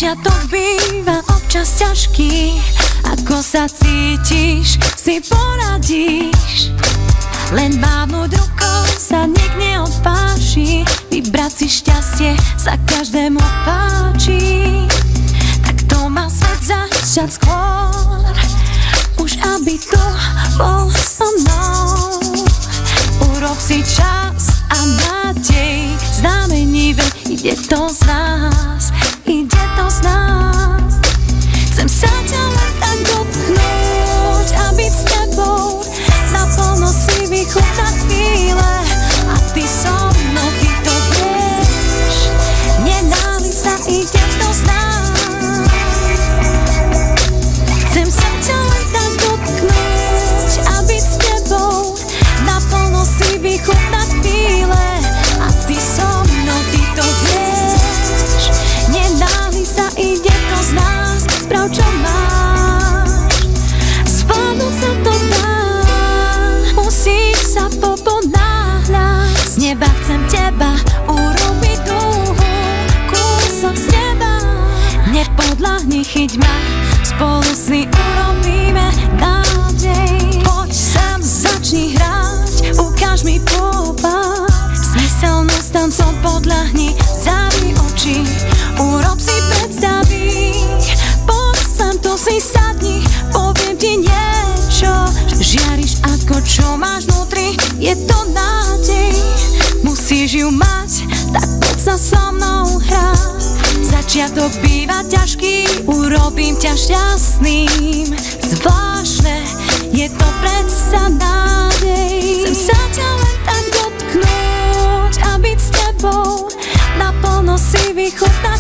Začiatok býva občas ťažký, ako sa cítiš, si poradíš. Len mávnuť rukou sa nik neodpáši, vybrať si šťastie sa každému páči. Tak to má svet začať skôr, už aby tu bol so mnou. Urob si čas a nádej, znamenivé, ide to z nás, ide to z nás. Chcem sa ťa len tak dotknúť a byť s tebou, naplno si vychutnať chvíle. A ty so mnou, ty to vieš, nenávisť sa, ide to z nás. Chcem sa ťa len tak dotknúť a byť s tebou, naplno si vychutnať chvíle. A ty so mnou, ty to vieš, nenávisť sa, ide to z nás. Sprav čo máš, zvládnuť sa to dá, musíš sa poponáhľať. Z neba chcem teba urobiť dúhu, kúsok z neba. Nepodľahni, chyť ma, spolu si urobíme nádej. Poď sem, začni hrať, ukáž mi pôpad, smyselnosť tancom podľahni, zavri oči, urob si predstavy. Poď sem, tu si sadni, poviem ti niečo, žiariš ako čo máš vnútri, je to nádej. Musíš ju mať, tak poď sa so mnou hrať. Začiatok býva ťažký, urobím ťa šťastným. Zvláštne, je to predsa nádej. Chcem sa ťa len tak dotknúť a byť s tebou, naplno si vychutnať